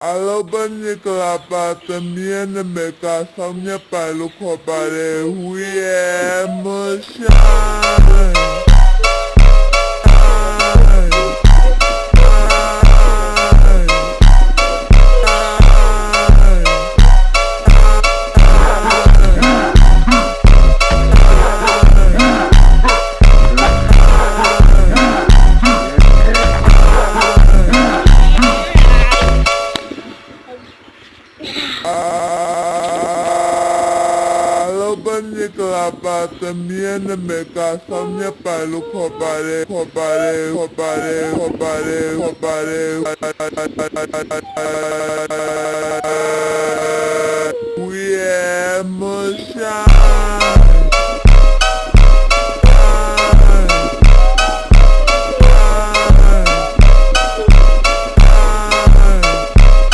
Alobani kelapa temien mereka samnya palu kopare huye mesyai. Alobani kelapa temien mereka samnya palu kopare huye mesyai.